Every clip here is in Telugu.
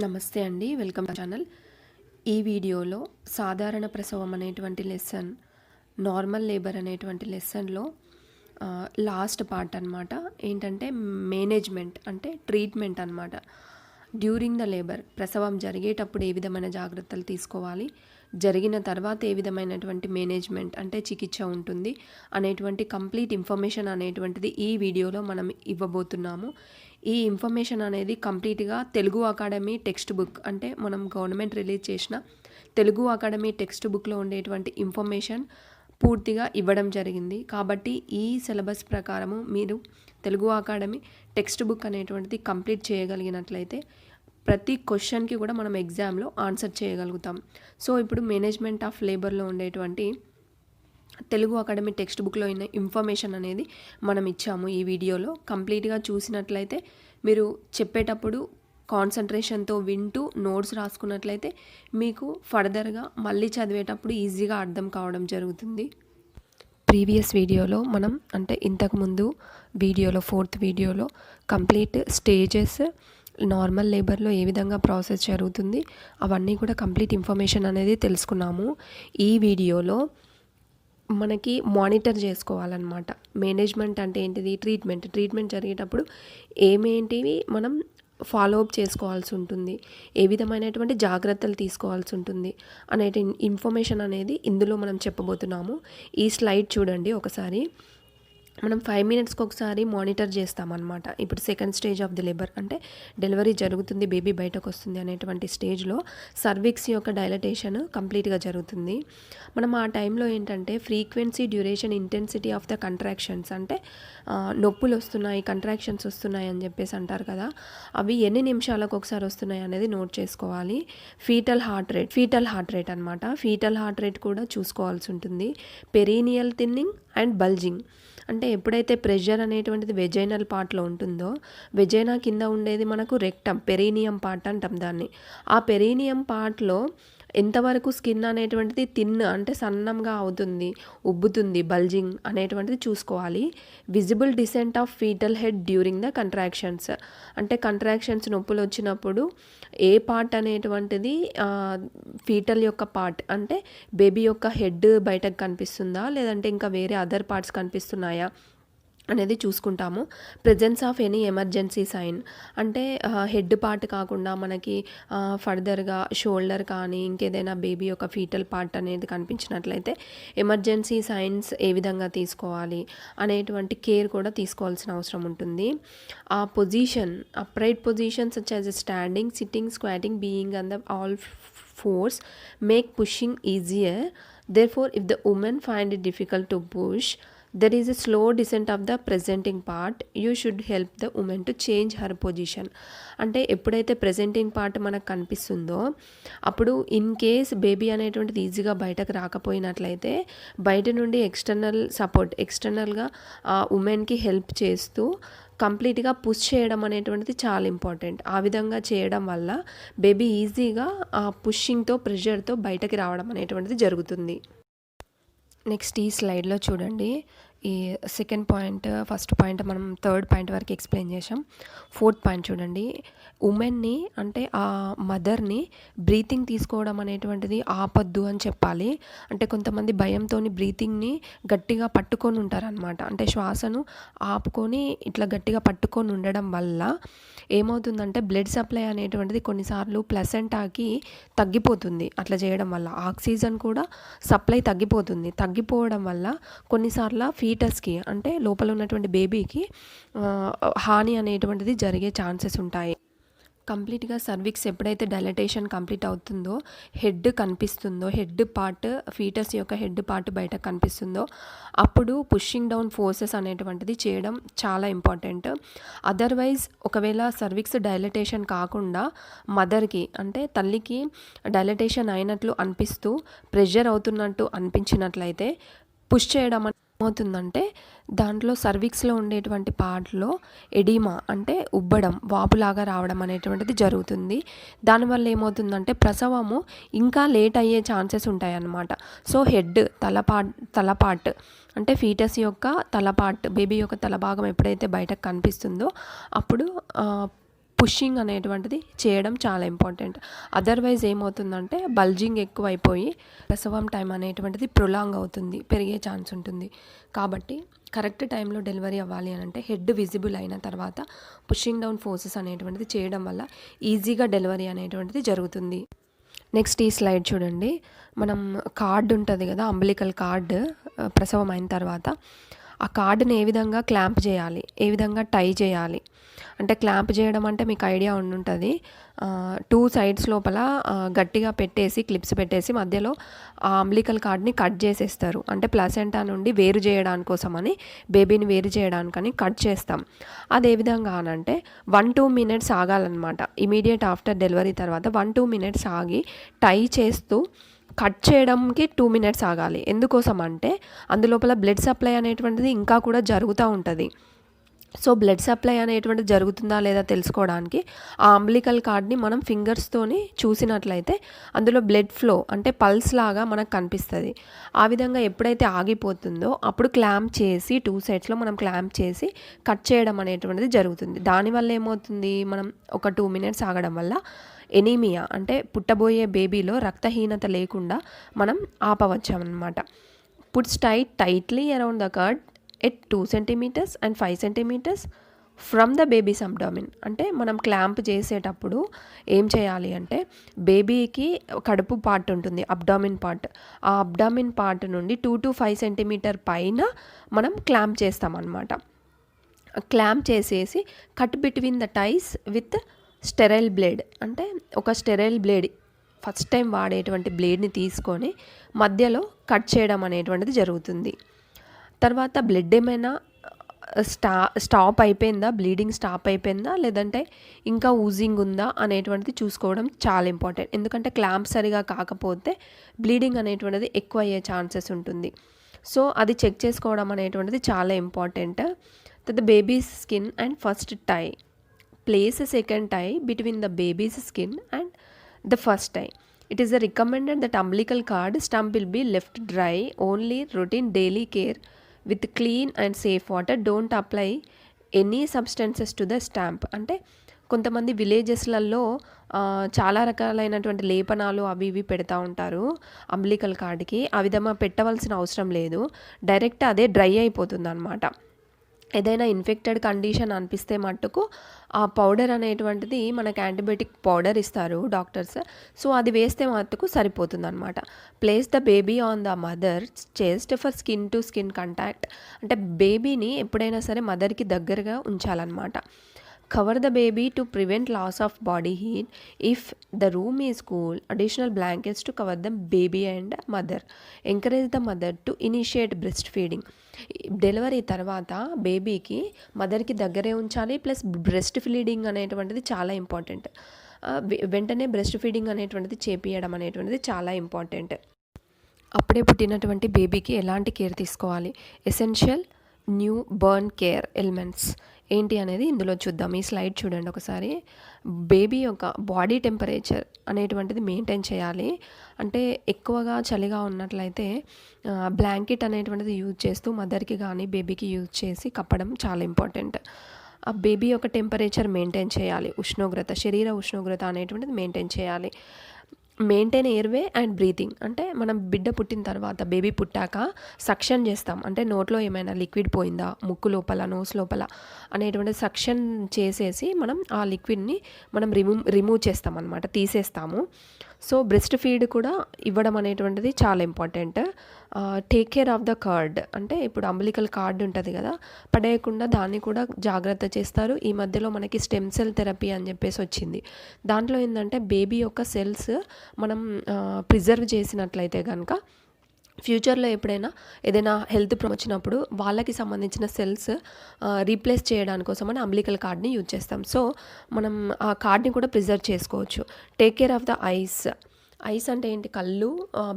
నమస్తే అండి, వెల్కమ్ టు ఛానల్. ఈ వీడియోలో సాధారణ ప్రసవం అనేటువంటి లెసన్, నార్మల్ లేబర్ అనేటువంటి లెసన్లో లాస్ట్ పార్ట్ అనమాట. ఏంటంటే మేనేజ్మెంట్ అంటే ట్రీట్మెంట్ అనమాట. డ్యూరింగ్ ద లేబర్, ప్రసవం జరిగేటప్పుడు ఏ విధమైన జాగ్రత్తలు తీసుకోవాలి, జరిగిన తర్వాత ఏ విధమైనటువంటి మేనేజ్మెంట్ అంటే చికిత్స ఉంటుంది అనేటువంటి కంప్లీట్ ఇన్ఫర్మేషన్ అనేటువంటిది ఈ వీడియోలో మనం ఇవ్వబోతున్నాము. ఈ ఇన్ఫర్మేషన్ అనేది కంప్లీట్గా తెలుగు అకాడమీ టెక్స్ట్ బుక్, అంటే మనం గవర్నమెంట్ రిలీజ్ చేసిన తెలుగు అకాడమీ టెక్స్ట్ బుక్లో ఉండేటువంటి ఇన్ఫర్మేషన్ పూర్తిగా ఇవ్వడం జరిగింది. కాబట్టి ఈ సిలబస్ ప్రకారము మీరు తెలుగు అకాడమీ టెక్స్ట్ బుక్ అనేటువంటిది కంప్లీట్ చేయగలిగినట్లయితే ప్రతి క్వశ్చన్కి కూడా మనం ఎగ్జామ్లో ఆన్సర్ చేయగలుగుతాం. సో ఇప్పుడు మేనేజ్మెంట్ ఆఫ్ లేబర్లో ఉండేటువంటి తెలుగు అకాడమీ టెక్స్ట్ బుక్లో ఉన్న ఇన్ఫర్మేషన్ అనేది మనం ఇచ్చాము. ఈ వీడియోలో కంప్లీట్గా చూసినట్లయితే మీరు చెప్పేటప్పుడు కాన్సన్ట్రేషన్తో వింటూ నోట్స్ రాసుకున్నట్లయితే మీకు ఫర్దర్గా మళ్ళీ చదివేటప్పుడు ఈజీగా అర్థం కావడం జరుగుతుంది. ప్రీవియస్ వీడియోలో మనం అంటే ఇంతకుముందు వీడియోలో 4th వీడియోలో కంప్లీట్ స్టేజెస్, నార్మల్ లేబర్లో ఏ విధంగా ప్రాసెస్ జరుగుతుంది అవన్నీ కూడా కంప్లీట్ ఇన్ఫర్మేషన్ అనేది తెలుసుకున్నాము. ఈ వీడియోలో మనకి మానిటర్ చేసుకోవాలన్నమాట. మేనేజ్మెంట్ అంటే ఏంటిది, ట్రీట్మెంట్ జరిగేటప్పుడు ఏమేంటివి మనం ఫాలో అప్ చేసుకోవాల్సి ఉంటుంది, ఏ విధమైనటువంటి జాగ్రత్తలు తీసుకోవాల్సి ఉంటుంది అనే ఇన్ఫర్మేషన్ అనేది ఇందులో మనం చెప్పబోతున్నాము. ఈ స్లైడ్ చూడండి ఒకసారి. మనం 5 minutesకి ఒకసారి మానిటర్ చేస్తామన్నమాట. ఇప్పుడు second stage of the labour అంటే డెలివరీ జరుగుతుంది, బేబీ బయటకు వస్తుంది అనేటువంటి స్టేజ్లో సర్విక్స్ యొక్క డైలటేషన్ కంప్లీట్గా జరుగుతుంది. మనం ఆ టైంలో ఏంటంటే frequency, duration, intensity of the contractions అంటే నొప్పులు వస్తున్నాయి, కంట్రాక్షన్స్ వస్తున్నాయి అని చెప్పేసి అంటారు కదా, అవి ఎన్ని నిమిషాలకు ఒకసారి వస్తున్నాయి అనేది నోట్ చేసుకోవాలి. ఫీటల్ హార్ట్ రేట్ అనమాట. ఫీటల్ హార్ట్ రేట్ కూడా చూసుకోవాల్సి ఉంటుంది. పెరీనియల్ థిన్నింగ్ అండ్ బల్జింగ్ అంటే ఎప్పుడైతే ప్రెషర్ అనేటువంటిది వెజైనల్ పార్ట్లో ఉంటుందో, వెజైనా కింద ఉండేది మనకు రెక్టమ్, పెరీనియం పార్ట్ అంటాం దాన్ని. ఆ పెరీనియం పార్ట్లో ఎంతవరకు స్కిన్ అనేటువంటిది అంటే సన్నంగా అవుతుంది, ఉబ్బుతుంది, బల్జింగ్ అనేటువంటిది చూసుకోవాలి. Visible descent of fetal head during the contractions అంటే కంట్రాక్షన్స్ నొప్పులు వచ్చినప్పుడు ఏ పార్ట్ అనేటువంటిది ఫీటల్ యొక్క పార్ట్ అంటే బేబీ యొక్క హెడ్ బయటకు కనిపిస్తుందా, లేదంటే ఇంకా వేరే అదర్ పార్ట్స్ కనిపిస్తున్నాయా అనేది చూసుకుంటాము. Presence of any emergency sign అంటే హెడ్ పార్ట్ కాకుండా మనకి ఫర్దర్గా షోల్డర్ కానీ ఇంకేదైనా బేబీ యొక్క ఫీటల్ పార్ట్ అనేది కనిపించినట్లయితే ఎమర్జెన్సీ సైన్స్ ఏ విధంగా తీసుకోవాలి అనేటువంటి కేర్ కూడా తీసుకోవాల్సిన అవసరం ఉంటుంది. ఆ position, upright position such as standing, sitting, squatting, being on the all fours make pushing easier. Therefore, if the woman find it difficult to push, there is a slow descent of the presenting part. You should help the woman to change her position. అంటే ఎప్పుడైతే ప్రెజెంటింగ్ పార్ట్ మనకు కనిపిస్తుందో అప్పుడు ఇన్ కేస్ బేబీ అనేటువంటిది ఈజీగా బయటకు రాకపోయినట్లయితే బయట నుండి ఎక్స్టర్నల్ సపోర్ట్, ఎక్స్టర్నల్గా ఆ ఉమెన్కి హెల్ప్ చేస్తూ కంప్లీట్గా పుష్ చేయడం అనేటువంటిది చాలా ఇంపార్టెంట్. ఆ విధంగా చేయడం వల్ల బేబీ ఈజీగా ఆ పుషింగ్తో, ప్రెషర్తో బయటకి రావడం అనేటువంటిది జరుగుతుంది. నెక్స్ట్ ఈ స్లైడ్లో చూడండి. ఈ సెకండ్ పాయింట్, ఫస్ట్ పాయింట్ మనం 3rd పాయింట్ వరకు ఎక్స్ప్లెయిన్ చేసాం. 4th పాయింట్ చూడండి. ఉమెన్ని అంటే ఆ మదర్ని బ్రీతింగ్ తీసుకోవడం అనేటువంటిది ఆపద్దు అని చెప్పాలి. అంటే కొంతమంది భయంతో బ్రీతింగ్ని గట్టిగా పట్టుకొని ఉంటారనమాట. అంటే శ్వాసను ఆపుకొని ఇట్లా గట్టిగా పట్టుకొని ఉండడం వల్ల ఏమవుతుందంటే బ్లడ్ సప్లై అనేటువంటిది కొన్నిసార్లు ప్లసెంటాకి తగ్గిపోతుంది. అట్లా చేయడం వల్ల ఆక్సిజన్ కూడా సప్లై తగ్గిపోవడం వల్ల కొన్నిసార్లు ఫీటస్కి అంటే లోపల ఉన్నటువంటి బేబీకి హాని అనేటువంటిది జరిగే ఛాన్సెస్ ఉంటాయి. కంప్లీట్గా సర్విక్స్ ఎప్పుడైతే డైలటేషన్ కంప్లీట్ అవుతుందో, హెడ్ కనిపిస్తుందో, హెడ్ పార్ట్, ఫీటస్ యొక్క హెడ్ పార్ట్ బయట కనిపిస్తుందో అప్పుడు పుషింగ్ డౌన్ ఫోర్సెస్ అనేటువంటిది చేయడం చాలా ఇంపార్టెంట్. అదర్వైజ్ ఒకవేళ సర్విక్స్ డైలటేషన్ కాకుండా మదర్కి అంటే తల్లికి డైలటేషన్ అయినట్లు అనిపిస్తూ ప్రెషర్ అవుతున్నట్టు అనిపించినట్లయితే పుష్ చేయడం ఏమవుతుందంటే దాంట్లో సర్విక్స్లో ఉండేటువంటి పార్ట్లో ఎడిమా అంటే ఉబ్బడం, వాపులాగా రావడం అనేటువంటిది జరుగుతుంది. దానివల్ల ఏమవుతుందంటే ప్రసవము ఇంకా లేట్ అయ్యే ఛాన్సెస్ ఉంటాయన్నమాట. సో హెడ్, తలపార్ట్ అంటే ఫీటస్ యొక్క తలపార్ట్, బేబీ యొక్క తలభాగం ఎప్పుడైతే బయటకు కనిపిస్తుందో అప్పుడు పుషింగ్ అనేటువంటిది చేయడం చాలా ఇంపార్టెంట్. అదర్వైజ్ ఏమవుతుందంటే బల్జింగ్ ఎక్కువైపోయి ప్రసవం టైం అనేటువంటిది ప్రొలాంగ్ అవుతుంది, పెరిగే ఛాన్స్ ఉంటుంది. కాబట్టి కరెక్ట్ టైంలో డెలివరీ అవ్వాలి అని అంటే హెడ్ విజిబుల్ అయిన తర్వాత పుషింగ్ డౌన్ ఫోర్సెస్ అనేటువంటిది చేయడం వల్ల ఈజీగా డెలివరీ అనేటువంటిది జరుగుతుంది. నెక్స్ట్ ఈ స్లైడ్ చూడండి. మనం కార్డ్ ఉంటుంది కదా, అంబలికల్ కార్డ్ ప్రసవం అయిన తర్వాత ఆ కార్డుని ఏ విధంగా క్లాంప్ చేయాలి, ఏ విధంగా టై చేయాలి అంటే క్లాంప్ చేయడం అంటే మీకు ఐడియా ఉండుంటుంది. 2 సైడ్స్ లోపల గట్టిగా పెట్టేసి క్లిప్స్ పెట్టేసి మధ్యలో ఆ అంబలికల్ కార్డ్ని కట్ చేసేస్తారు. అంటే ప్లసెంటా నుండి వేరు చేయడానికి కోసమని, బేబీని వేరు చేయడానికని కట్ చేస్తాం. అది ఏ విధంగా అనంటే 1-2 మినిట్స్ ఆగాలన్నమాట. ఇమీడియట్ ఆఫ్టర్ డెలివరీ తర్వాత 1-2 మినిట్స్ ఆగి టై చేస్తూ కట్ చేయడానికి 2 మినిట్స్ ఆగాలి. ఎందుకోసం అంటే అందులోపల బ్లడ్ సప్లై అనేటువంటిది ఇంకా కూడా జరుగుతూ ఉంటుంది. సో బ్లడ్ సప్లై అనేటువంటిది జరుగుతుందా లేదా తెలుసుకోవడానికి ఆ అంబలికల్ కార్డ్ని మనం ఫింగర్స్తోని చూసినట్లయితే అందులో బ్లడ్ ఫ్లో అంటే పల్స్ లాగా మనకు కనిపిస్తుంది. ఆ విధంగా ఎప్పుడైతే ఆగిపోతుందో అప్పుడు క్లాంప్ చేసి 2 సైడ్స్లో మనం క్లాంప్ చేసి కట్ చేయడం అనేటువంటిది జరుగుతుంది. దానివల్ల ఏమవుతుంది, మనం ఒక 2 మినిట్స్ ఆగడం వల్ల ఎనీమియా అంటే పుట్టబోయే బేబీలో రక్తహీనత లేకుండా మనం ఆపవచ్చామన్నమాట. Puts tightly around the cord at 2 centimetres and 5 centimetres from the baby's abdomen. అంటే మనం క్లాంప్ చేసేటప్పుడు ఏం చేయాలి అంటే బేబీకి కడుపు పార్ట్ ఉంటుంది, అబ్డామిన్ పార్ట్. ఆ అబ్డామిన్ పార్ట్ నుండి 2-5 సెంటీమీటర్ పైన మనం క్లాంప్ చేస్తామన్నమాట. క్లాంప్ చేసేసి cut between the ties with sterile blade. అంటే ఒక స్టెరైల్ బ్లేడ్, ఫస్ట్ టైం వాడేటువంటి బ్లేడ్ని తీసుకొని మధ్యలో కట్ చేయడం అనేటువంటిది జరుగుతుంది. తర్వాత బ్లడ్ ఏమైనా స్టాప్ అయిపోయిందా, బ్లీడింగ్ స్టాప్ అయిపోయిందా లేదంటే ఇంకా ఊజింగ్ ఉందా అనేటువంటిది చూసుకోవడం చాలా ఇంపార్టెంట్. ఎందుకంటే క్లాంప్ సరిగా కాకపోతే బ్లీడింగ్ అనేటువంటిది ఎక్కువ అయ్యే ఛాన్సెస్ ఉంటుంది. సో అది చెక్ చేసుకోవడం అనేటువంటిది చాలా ఇంపార్టెంట్. తర్వాత baby's skin and first tie. Place a second tie between the baby's skin and the first tie. It is recommended that umbilical cord stump will be left dry. Only routine daily care with clean and safe water. Don't apply any substances to the stump. అంటే కొంతమంది విలేజెస్లలో చాలా రకాలైనటువంటి లేపనాలు అవి ఇవి పెడతా ఉంటారు అంబలికల్ కార్డ్కి. ఆ విధంగా పెట్టవలసిన అవసరం లేదు, డైరెక్ట్ అదే డ్రై అయిపోతుంది అన్నమాట. ఏదైనా ఇన్ఫెక్టెడ్ కండిషన్ అనిపిస్తే మట్టుకు ఆ పౌడర్ అనేటువంటిది మనకు యాంటీబయాటిక్ పౌడర్ ఇస్తారు డాక్టర్స్. సో అది వేస్తే మట్టుకు సరిపోతుంది అనమాట. Place the baby on the mother chest for skin to skin contact. అంటే బేబీని ఎప్పుడైనా సరే మదర్కి దగ్గరగా ఉంచాలన్నమాట. Cover the baby to prevent loss of body heat. If the room is cool, additional blankets to cover the baby and mother. Encourage the mother to initiate breastfeeding. Delivery తర్వాత బేబీకి మదర్కి దగ్గరే ఉంచాలి, ప్లస్ బ్రెస్ట్ ఫీడింగ్ అనేటువంటిది చాలా ఇంపార్టెంట్. వెంటనే బ్రెస్ట్ ఫీడింగ్ అనేటువంటిది చేపియడం అనేటువంటిది చాలా ఇంపార్టెంట్. అప్పుడే పుట్టినటువంటి బేబీకి ఎలాంటి కేర్ తీసుకోవాలి, essential new burn care elements ఏంటి అనేది ఇందులో చూద్దాం. ఈ స్లైడ్ చూడండి ఒకసారి. బేబీ యొక్క బాడీ టెంపరేచర్ అనేటువంటిది మెయింటైన్ చేయాలి. అంటే ఎక్కువగా చలిగా ఉన్నట్లయితే బ్లాంకెట్ అనేటువంటిది యూజ్ చేస్తూ మదర్కి కానీ బేబీకి యూజ్ చేసి కప్పడం చాలా ఇంపార్టెంట్. ఆ బేబీ యొక్క టెంపరేచర్ మెయింటైన్ చేయాలి, ఉష్ణోగ్రత, శరీర ఉష్ణోగ్రత అనేటువంటిది మెయింటైన్ చేయాలి. Maintain airway and breathing. అంటే మనం బిడ్డ పుట్టిన తర్వాత బేబీ పుట్టాక సక్షన్ చేస్తాం, అంటే నోట్లో ఏమైనా లిక్విడ్ పోయిందా, ముక్కు లోపల నోస్ లోపల అనేటువంటి సక్షన్ చేసేసి మనం ఆ లిక్విడ్ని మనం రిమూవ్ చేస్తాం అన్నమాట, తీసేస్తాము. సో బ్రెస్ట్ ఫీడ్ కూడా ఇవ్వడం అనేటువంటిది చాలా important. Take care of the card. అంటే ఇప్పుడు అంబలికల్ కార్డ్ ఉంటుంది కదా, పడేయకుండా దాన్ని కూడా జాగ్రత్త చేస్తారు. ఈ మధ్యలో మనకి స్టెమ్ సెల్ థెరపీ అని చెప్పేసి వచ్చింది. దాంట్లో ఏంటంటే బేబీ యొక్క సెల్స్ మనం ప్రిజర్వ్ చేసినట్లయితే కనుక ఫ్యూచర్లో ఎప్పుడైనా ఏదైనా హెల్త్ ప్రాబ్లం వచ్చినప్పుడు వాళ్ళకి సంబంధించిన సెల్స్ రీప్లేస్ చేయడానికోసమని అంబలికల్ కార్డ్ని యూజ్ చేస్తాం. సో మనం ఆ కార్డ్ని కూడా ప్రిజర్వ్ చేసుకోవచ్చు. Take care of the ice. Ice అంటే ఏంటి, కళ్ళు,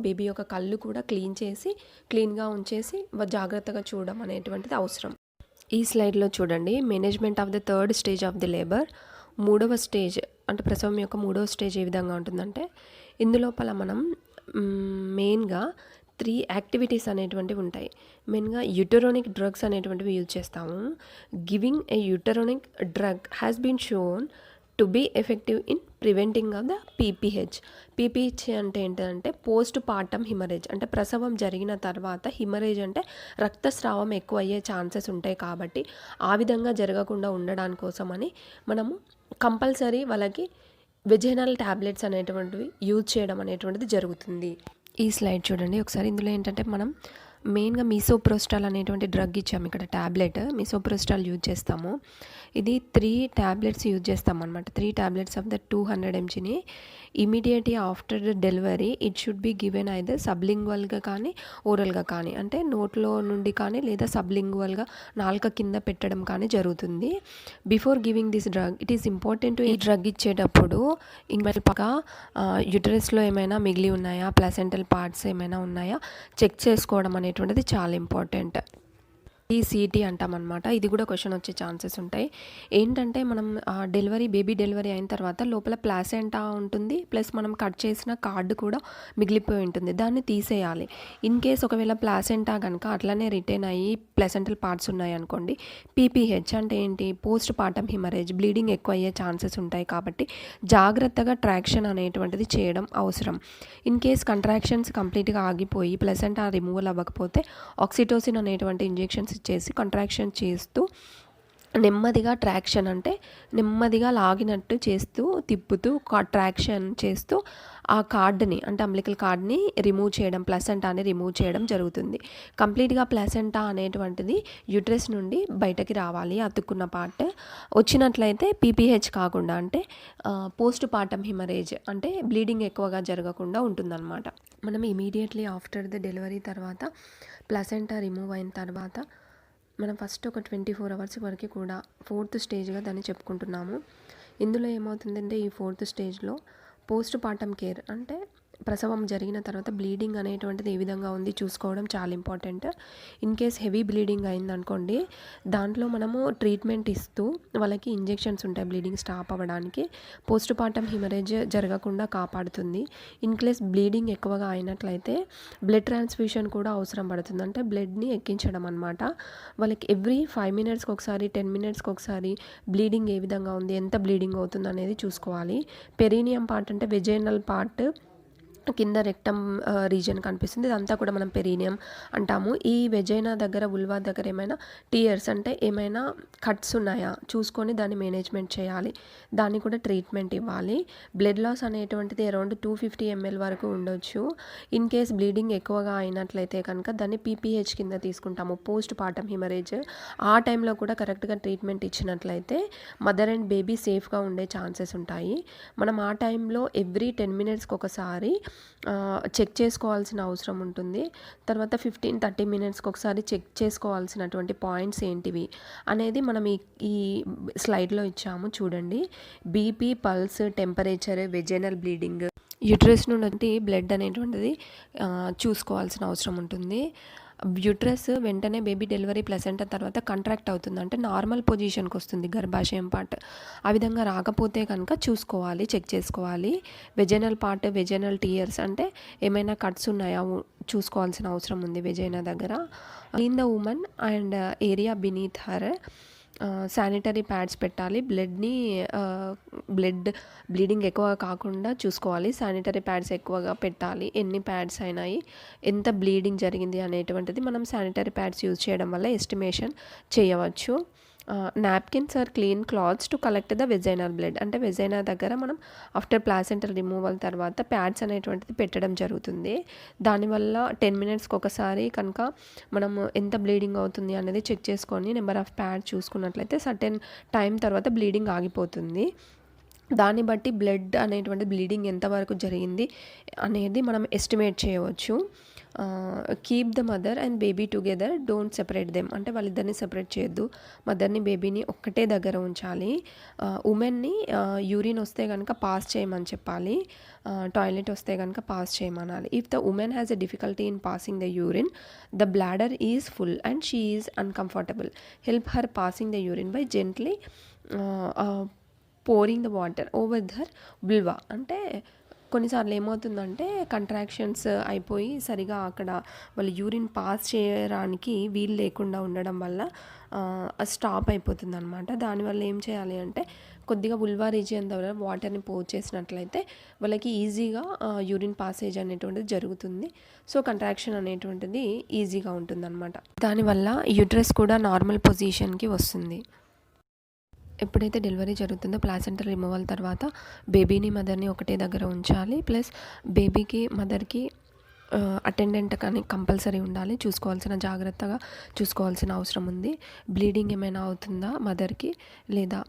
బేబీ యొక్క కళ్ళు కూడా క్లీన్గా ఉంచేసి జాగ్రత్తగా చూడడం అనేటువంటిది అవసరం. ఈ స్లైడ్లో చూడండి, management of the third stage of the labour. 3వ స్టేజ్ అంటే ప్రసవం యొక్క 3వ స్టేజ్ ఏ విధంగా ఉంటుందంటే ఇందులోపల మనం మెయిన్గా 3 యాక్టివిటీస్ అనేటువంటివి ఉంటాయి. మెయిన్గా యూటెరోనిక్ డ్రగ్స్ అనేటువంటివి యూజ్ చేస్తాము. Giving a uterotonic drug has been shown to be effective in preventing of the PPH. PPH అంటే ఏంటంటే పోస్ట్ పార్టమ్ హిమరేజ్, అంటే ప్రసవం జరిగిన తర్వాత హిమరేజ్ అంటే రక్తస్రావం ఎక్కువ అయ్యే ఛాన్సెస్ ఉంటాయి కాబట్టి ఆ విధంగా జరగకుండా ఉండడానికి కోసమని మనము కంపల్సరీ వాళ్ళకి వెజైనల్ ట్యాబ్లెట్స్ అనేటువంటివి యూజ్ చేయడం అనేటువంటిది జరుగుతుంది. ఈ స్లైడ్ చూడండి ఒకసారి. ఇందులో ఏంటంటే మనం మెయిన్గా మిసోప్రోస్టాల్ అనేటువంటి డ్రగ్ ఇచ్చాము. ఇక్కడ ట్యాబ్లెట్ మిసోప్రోస్టాల్ యూజ్ చేస్తాము. ఇది 3 ట్యాబ్లెట్స్ యూజ్ చేస్తాం అనమాట. 3 ట్యాబ్లెట్స్ ఆఫ్ ద 200 mgని immediately after delivery it should be given either సబ్లింగ్వల్గా కానీ ఓరల్గా కానీ, అంటే నోట్లో నుండి కానీ లేదా సబ్లింగ్వల్గా నాలుక కింద పెట్టడం కానీ జరుగుతుంది. Before giving this drug it is important. ఈ డ్రగ్ ఇచ్చేటప్పుడు ఇంకా యుటరస్లో ఏమైనా మిగిలి ఉన్నాయా, ప్లాసెంటల్ పార్ట్స్ ఏమైనా ఉన్నాయా చెక్ చేసుకోవడం అనేటువంటిది చాలా ఇంపార్టెంట్. సిటీ అంటామన్నమాట. ఇది కూడా క్వశ్చన్ వచ్చే ఛాన్సెస్ ఉంటాయి. ఏంటంటే మనం బేబీ డెలివరీ అయిన తర్వాత లోపల ప్లాసెంటా ఉంటుంది, ప్లస్ మనం కట్ చేసిన కార్డు కూడా మిగిలిపోయి ఉంటుంది. దాన్ని తీసేయాలి. ఇన్ కేస్ ఒకవేళ ప్లాసెంటా కనుక అట్లనే రిటైన్ అయ్యి ప్లాసెంటల్ పార్ట్స్ ఉన్నాయి అనుకోండి, పీపీహెచ్ అంటే ఏంటి, పోస్ట్ పార్టమ్ హిమరేజ్, బ్లీడింగ్ ఎక్కువ అయ్యే ఛాన్సెస్ ఉంటాయి కాబట్టి జాగ్రత్తగా ట్రాక్షన్ అనేటువంటిది చేయడం అవసరం. ఇన్ కేస్ కంట్రాక్షన్స్ కంప్లీట్గా ఆగిపోయి ప్లాసెంటా రిమూవల్ అవ్వకపోతే ఆక్సిటోసిన్ అనేటువంటి ఇంజెక్షన్స్ చేసి కంట్రాక్షన్ చేస్తూ నెమ్మదిగా ట్రాక్షన్ అంటే నెమ్మదిగా లాగినట్టు చేస్తూ తిప్పుతూ ట్రాక్షన్ చేస్తూ ఆ కార్డ్ని అంటే అంబ్లికల్ కార్డ్ని రిమూవ్ చేయడం, ప్లాసెంటాని రిమూవ్ చేయడం జరుగుతుంది. కంప్లీట్గా ప్లాసెంటా అనేటువంటిది యుట్రస్ నుండి బయటకి రావాలి. అతుక్కున్న పార్ట్ వచ్చినట్లయితే పీపీహెచ్ కాకుండా అంటే పోస్ట్ పార్టమ్ హిమరేజ్ అంటే బ్లీడింగ్ ఎక్కువగా జరగకుండా ఉంటుందన్నమాట. మనం ఇమీడియట్లీ ఆఫ్టర్ ద డెలివరీ తర్వాత ప్లాసెంటా రిమూవ్ అయిన తర్వాత మనం ఫస్ట్ ఒక 24 hours వరకు కూడా 4th స్టేజ్గా దాన్ని చెప్పుకుంటున్నాము. ఇందులో ఏమవుతుందంటే ఈ 4th స్టేజ్లో పోస్ట్ పార్టమ్ కేర్ అంటే ప్రసవం జరిగిన తర్వాత బ్లీడింగ్ అనేటువంటిది ఏ విధంగా ఉంది చూసుకోవడం చాలా important. In case heavy bleeding అయిందనుకోండి, దాంట్లో మనము ట్రీట్మెంట్ ఇస్తూ వాళ్ళకి ఇంజెక్షన్స్ ఉంటాయి బ్లీడింగ్ స్టాప్ అవ్వడానికి. పోస్ట్ పార్టమ్ హిమరేజ్ జరగకుండా కాపాడుతుంది. ఇన్ కేస్ బ్లీడింగ్ ఎక్కువగా అయినట్లయితే బ్లడ్ ట్రాన్స్ఫ్యూషన్ కూడా అవసరం పడుతుంది. అంటే బ్లడ్ని ఎక్కించడం అనమాట. వాళ్ళకి ఎవ్రీ 5 minutesకి ఒకసారి 10 minutesకి ఒకసారి బ్లీడింగ్ ఏ విధంగా ఉంది, ఎంత బ్లీడింగ్ అవుతుంది అనేది చూసుకోవాలి. పెరీనియం పార్ట్ అంటే వెజైనల్ పార్ట్ కింద రెక్టమ్ రీజన్ కనిపిస్తుంది. ఇదంతా కూడా మనం పెరీనియం అంటాము. ఈ వెజైనా దగ్గర ఉల్వా దగ్గర ఏమైనా టీయర్స్ అంటే ఏమైనా కట్స్ ఉన్నాయా చూసుకొని దాన్ని మేనేజ్మెంట్ చేయాలి. దాన్ని కూడా ట్రీట్మెంట్ ఇవ్వాలి. బ్లడ్ లాస్ అనేటువంటిది అరౌండ్ 250 ml వరకు ఉండొచ్చు. ఇన్ కేస్ బ్లీడింగ్ ఎక్కువగా అయినట్లయితే కనుక దాన్ని పీపీహెచ్ కింద తీసుకుంటాము, పోస్ట్ పార్టమ్ హిమరేజ్. ఆ టైంలో కూడా కరెక్ట్గా ట్రీట్మెంట్ ఇచ్చినట్లయితే మదర్ అండ్ బేబీ సేఫ్గా ఉండే ఛాన్సెస్ ఉంటాయి. మనం ఆ టైంలో ఎవ్రీ 10 minutesకి ఒకసారి చెక్ చేసుకోవాల్సిన అవసరం ఉంటుంది. తర్వాత 15-30 minutesకి ఒకసారి చెక్ చేసుకోవాల్సినటువంటి పాయింట్స్ ఏంటివి అనేది మనం ఈ స్లైడ్లో ఇచ్చాము చూడండి. BP, pulse, temperature, vaginal bleeding, uterus నుండి బ్లడ్ అనేటువంటిది చూసుకోవాల్సిన అవసరం ఉంటుంది. యుట్రస్ వెంటనే బేబీ డెలివరీ ప్లసెంటా తర్వాత కంట్రాక్ట్ అవుతుంది, అంటే నార్మల్ పొజిషన్కి వస్తుంది గర్భాశయం పార్ట్. ఆ విధంగా రాకపోతే కనుక చూసుకోవాలి, చెక్ చేసుకోవాలి. వెజైనల్ పార్ట్, వెజైనల్ టీయర్స్ అంటే ఏమైనా కట్స్ ఉన్నాయా చూసుకోవాల్సిన అవసరం ఉంది వెజైనా దగ్గర. In the women and area beneath her sanitary pads పెట్టాలి. బ్లీడింగ్ ఎక్కువ కాకుండా చూసుకోవాలి. శానిటరీ ప్యాడ్స్ ఎక్కువగా పెట్టాలి. ఎన్ని ప్యాడ్స్ అయినాయి, ఎంత బ్లీడింగ్ జరిగింది అనేటువంటిది మనం శానిటరీ ప్యాడ్స్ యూజ్ చేయడం వల్ల ఎస్టిమేషన్ చేయవచ్చు. Napkins or clean cloths to collect the vaginal blood అంటే వెజైనా దగ్గర మనం ఆఫ్టర్ ప్లాసెంటల్ రిమూవల్ తర్వాత ప్యాడ్స్ అనేటువంటిది పెట్టడం జరుగుతుంది. దానివల్ల 10 minutesకి ఒకసారి కనుక మనం ఎంత బ్లీడింగ్ అవుతుంది అనేది చెక్ చేసుకొని నెంబర్ ఆఫ్ ప్యాడ్ చూసుకున్నట్లయితే సర్టెన్ టైం తర్వాత బ్లీడింగ్ ఆగిపోతుంది. దాన్ని బట్టి బ్లడ్ అనేటువంటి బ్లీడింగ్ ఎంతవరకు జరిగింది అనేది మనం ఎస్టిమేట్ చేయవచ్చు. Keep the mother and baby together, don't separate them అంటే వాళ్ళిద్దరిని సెపరేట్ చేయొద్దు. మదర్ని బేబీని ఒక్కటే దగ్గర ఉంచాలి. ఉమెన్ని యూరిన్ వస్తే కనుక పాస్ చేయమని చెప్పాలి. టాయిలెట్ వస్తే కనుక పాస్ చేయమనాలి. If the women has a difficulty in passing the urine, the bladder is full and she is uncomfortable, help her passing the urine by gently pouring the water over their vulva. అంటే కొన్నిసార్లు ఏమవుతుందంటే కంట్రాక్షన్స్ అయిపోయి సరిగా అక్కడ వాళ్ళు యూరిన్ పాస్ చేయడానికి వీలు లేకుండా ఉండడం వల్ల స్టాప్ అయిపోతుంది అనమాట. దానివల్ల ఏం చేయాలి అంటే కొద్దిగా వల్వా రీజియన్ ద్వారా వాటర్ని పోర్ చేసినట్లయితే వాళ్ళకి ఈజీగా యూరిన్ పాసేజ్ అనేటువంటిది జరుగుతుంది. సో కంట్రాక్షన్ అనేటువంటిది ఈజీగా ఉంటుందన్నమాట. దానివల్ల యూట్రస్ కూడా నార్మల్ పొజిషన్కి వస్తుంది. ఎప్పుడైతే డెలివరీ జరుగుతుందో ప్లాసెంటా రిమూవల్ తర్వాత బేబీని మదర్ని ఒకటే దగ్గర ఉంచాలి. ప్లస్ బేబీకి మదర్కి అటెండెంట్ కానీ కంపల్సరీ ఉండాలి. జాగ్రత్తగా చూసుకోవాల్సిన అవసరం ఉంది. బ్లీడింగ్ ఏమైనా అవుతుందా మదర్కి, లేదా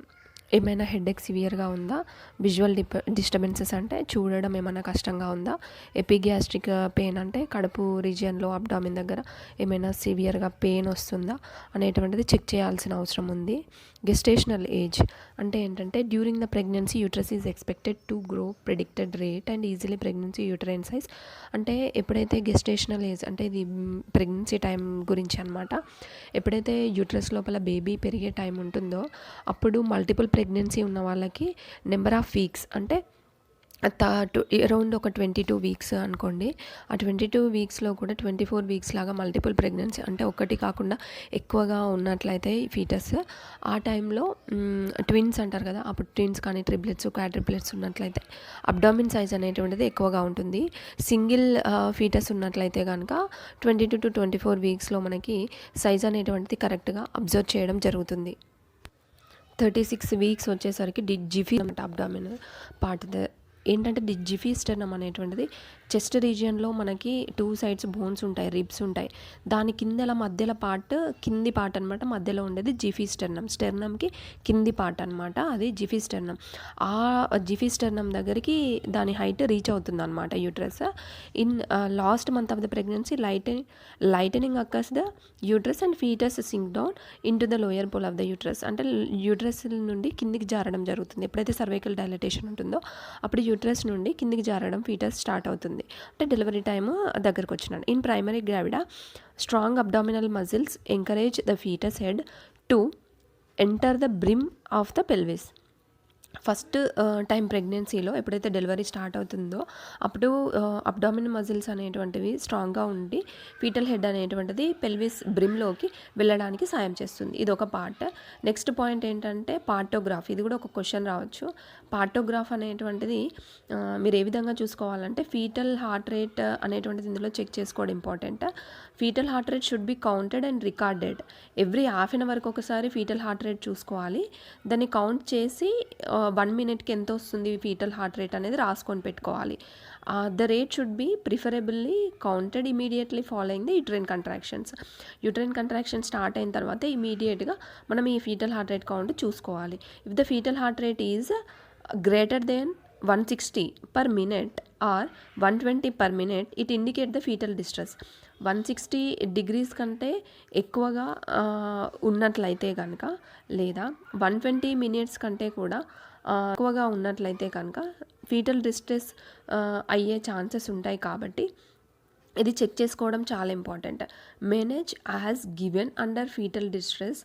ఏమైనా హెడేక్ సివియర్గా ఉందా, విజువల్ డిస్టర్బెన్సెస్ అంటే చూడడం ఏమైనా కష్టంగా ఉందా, ఎపిగ్యాస్ట్రిక్ పెయిన్ అంటే కడుపు రీజియన్లో అబ్డామిన్ దగ్గర ఏమైనా సివియర్గా పెయిన్ వస్తుందా అనేటువంటిది చెక్ చేయాల్సిన అవసరం ఉంది. గెస్టేషనల్ ఏజ్ అంటే ఏంటంటే during the pregnancy uterus is expected to grow predicted rate and easily pregnancy uterine size. అంటే ఎప్పుడైతే గెస్టేషనల్ ఏజ్ అంటే ఇది ప్రెగ్నెన్సీ టైం గురించి అనమాట. ఎప్పుడైతే యూట్రస్ లోపల బేబీ పెరిగే టైం ఉంటుందో అప్పుడు మల్టిపుల్ ప్రెగ్నెన్సీ ఉన్న వాళ్ళకి నెంబర్ ఆఫ్ వీక్స్ అంటే అరౌండ్ ఒక 22 వీక్స్ అనుకోండి. ఆ 22 వీక్స్లో కూడా 24 వీక్స్ లాగా మల్టిపుల్ ప్రెగ్నెన్సీ అంటే ఒకటి కాకుండా ఎక్కువగా ఉన్నట్లయితే ఫీటస్ ఆ టైంలో ట్విన్స్ అంటారు కదా, అప్పుడు ట్విన్స్ కానీ ట్రిప్లెట్స్ క్వాడ్రిప్లెట్స్ ఉన్నట్లయితే అబ్డామిన్ సైజ్ అనేటువంటిది ఎక్కువగా ఉంటుంది. సింగిల్ ఫీటస్ ఉన్నట్లయితే కనుక 22 to 24 వీక్స్లో మనకి సైజ్ అనేటువంటిది కరెక్ట్గా అబ్జర్వ్ చేయడం జరుగుతుంది. 36 వీక్స్ వచ్చేసరికి జిఫీ అబ్డామిన్ పార్ట్ ఏంటంటే జిఫీస్టర్నమ్ అనేటువంటిది చెస్ట్ రీజియన్లో మనకి 2 సైడ్స్ బోన్స్ ఉంటాయి, రిబ్స్ ఉంటాయి. దాని మధ్యలో పార్ట్ కింది పార్ట్ అనమాట. మధ్యలో ఉండేది జిఫీస్టర్నమ్, స్టెర్నమ్కి కింది పార్ట్ అనమాట, అది జిఫీస్టర్నమ్. ఆ జిఫీస్టర్నమ్ దగ్గరికి దాని హైట్ రీచ్ అవుతుంది అనమాట uterus. In last month of the pregnancy lightening occurs the uterus and fetus sink down into the lower pole of the uterus. అంటే యూట్రస్ నుండి కిందికి జారడం జరుగుతుంది. ఎప్పుడైతే సర్వైకల్ డైలటేషన్ ఉంటుందో అప్పుడు యూట్రస్ నుండి కిందికి జారడం ఫీటస్ స్టార్ట్ అవుతుంది. అంటే డెలివరీ టైమ్ దగ్గరకు వచ్చినాడు. In primary gravida strong abdominal muscles encourage the foetus head to enter the brim of the pelvis. First time ప్రెగ్నెన్సీలో ఎప్పుడైతే డెలివరీ స్టార్ట్ అవుతుందో అప్పుడు అబ్డామిన్ మజిల్స్ అనేటువంటివి స్ట్రాంగ్గా ఉండి ఫీటల్ హెడ్ అనేటువంటిది పెల్విస్ బ్రిమ్లోకి వెళ్ళడానికి సాయం చేస్తుంది. ఇది ఒక పార్ట్. నెక్స్ట్ పాయింట్ ఏంటంటే పార్టోగ్రాఫ్. ఇది కూడా ఒక క్వశ్చన్ రావచ్చు. పార్టోగ్రాఫ్ అనేటువంటిది మీరు ఏ విధంగా చూసుకోవాలంటే ఫీటల్ హార్ట్ రేట్ అనేటువంటిది ఇందులో చెక్ చేసుకోవడం important. Foetal heart rate should be counted and recorded. Every half an అవర్కి ఒకసారి ఫీటల్ హార్ట్ రేట్ చూసుకోవాలి. దాన్ని కౌంట్ చేసి 1 మినిట్కి ఎంత వస్తుంది ఫీటల్ హార్ట్ రేట్ అనేది రాసుకొని పెట్టుకోవాలి. The rate should B preferably counted immediately following the uterine contractions. Uterine contraction start అయిన తర్వాత ఇమీడియట్గా మనం ఈ ఫీటల్ హార్ట్ రేట్ కౌంట్ చూసుకోవాలి. If the foetal heart rate is greater than 160 per minute or 120 per minute, it indicate the fetal distress. 160 degrees కంటే ఎక్కువగా ఉన్నట్లయితే కనుక, లేదా 120 మినిట్స్ కంటే కూడా ఎక్కువగా ఉన్నట్లయితే కనుక ఫీటల్ డిస్ట్రెస్ అయ్యే ఛాన్సెస్ ఉంటాయి. కాబట్టి ఇది చెక్ చేసుకోవడం చాలా important. Manage as given under fetal distress.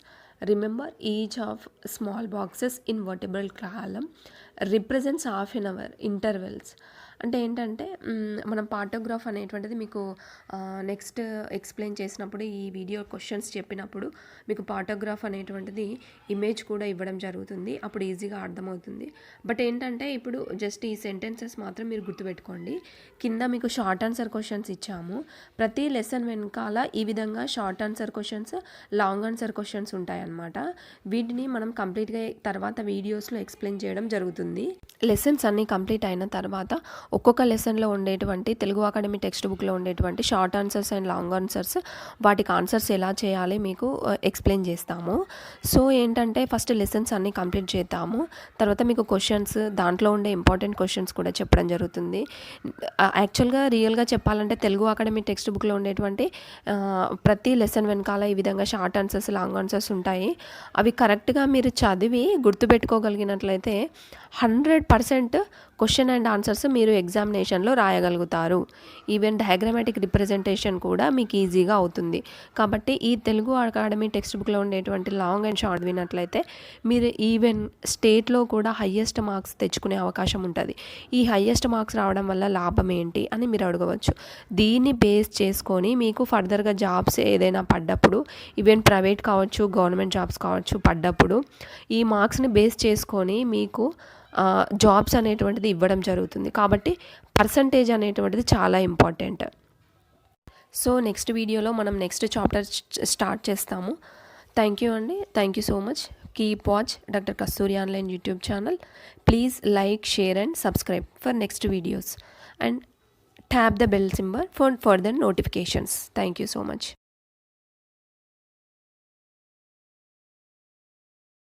Remember each of small boxes in vertebral column represents half an hour intervals. అంటే ఏంటంటే మనం పార్టోగ్రాఫ్ అనేటువంటిది మీకు నెక్స్ట్ ఎక్స్ప్లెయిన్ చేసినప్పుడు ఈ వీడియో క్వశ్చన్స్ చెప్పినప్పుడు మీకు పార్టోగ్రాఫ్ అనేటువంటిది ఇమేజ్ కూడా ఇవ్వడం జరుగుతుంది. అప్పుడు ఈజీగా అర్థమవుతుంది. బట్ ఏంటంటే ఇప్పుడు జస్ట్ ఈ సెంటెన్సెస్ మాత్రం మీరు గుర్తుపెట్టుకోండి. కింద మీకు షార్ట్ ఆన్సర్ క్వశ్చన్స్ ఇచ్చాము. ప్రతి లెసన్ వెనకాల ఈ విధంగా short answer questions, long answer questions ఉంటాయన్నమాట. వీటిని మనం కంప్లీట్గా తర్వాత వీడియోస్లో ఎక్స్ప్లెయిన్ చేయడం జరుగుతుంది. లెసన్స్ అన్నీ కంప్లీట్ అయిన తర్వాత ఒక్కొక్క లెసన్లో ఉండేటువంటి తెలుగు అకాడమీ టెక్స్ట్ బుక్లో ఉండేటువంటి short answers and long answers, వాటికి ఆన్సర్స్ ఎలా చేయాలి మీకు ఎక్స్ప్లెయిన్ చేస్తాము. సో ఏంటంటే ఫస్ట్ లెసన్స్ అన్నీ కంప్లీట్ చేద్దాము. తర్వాత మీకు క్వశ్చన్స్, దాంట్లో ఉండే ఇంపార్టెంట్ క్వశ్చన్స్ కూడా చెప్పడం జరుగుతుంది. యాక్చువల్గా రియల్గా చెప్పాలంటే తెలుగు అకాడమీ టెక్స్ట్ బుక్లో ఉండేటువంటి ప్రతి లెసన్ వెనకాల ఈ విధంగా షార్ట్ ఆన్సర్స్, లాంగ్ ఆన్సర్స్ ఉంటాయి. అవి కరెక్ట్గా మీరు చదివి గుర్తుపెట్టుకోగలిగినట్లయితే 100% క్వశ్చన్ అండ్ ఆన్సర్స్ మీరు ఎగ్జామినేషన్లో రాయగలుగుతారు. ఈవెన్ డయాగ్రామాటిక్ రిప్రజెంటేషన్ కూడా మీకు ఈజీగా అవుతుంది. కాబట్టి ఈ తెలుగు అకాడమీ టెక్స్ట్ బుక్లో ఉండేటువంటి లాంగ్ అండ్ షార్ట్ విన్నట్లయితే మీరు ఈవెన్ స్టేట్లో కూడా హయ్యెస్ట్ మార్క్స్ తెచ్చుకునే అవకాశం ఉంటుంది. ఈ హయ్యెస్ట్ మార్క్స్ రావడం వల్ల లాభం ఏంటి అని మీరు అడగవచ్చు. దీన్ని బేస్ చేసుకొని మీకు ఫర్దర్గా జాబ్స్ ఏదైనా పడ్డప్పుడు, ఈవెన్ ప్రైవేట్ కావచ్చు, గవర్నమెంట్ జాబ్స్ కావచ్చు పడ్డప్పుడు ఈ మార్క్స్ని బేస్ చేసుకొని మీకు జాబ్స్ అనేటువంటిది ఇవ్వడం జరుగుతుంది. కాబట్టి పర్సంటేజ్ అనేటువంటిది చాలా ఇంపార్టెంట్. సో నెక్స్ట్ వీడియోలో మనం నెక్స్ట్ చాప్టర్ స్టార్ట్ చేస్తాము. థ్యాంక్ యూ అండి. Thank you so much. Keep watch doctor Kasturi online YouTube channel. Please like, share and subscribe for next videos and tap the bell symbol for further notifications. Thank you so much.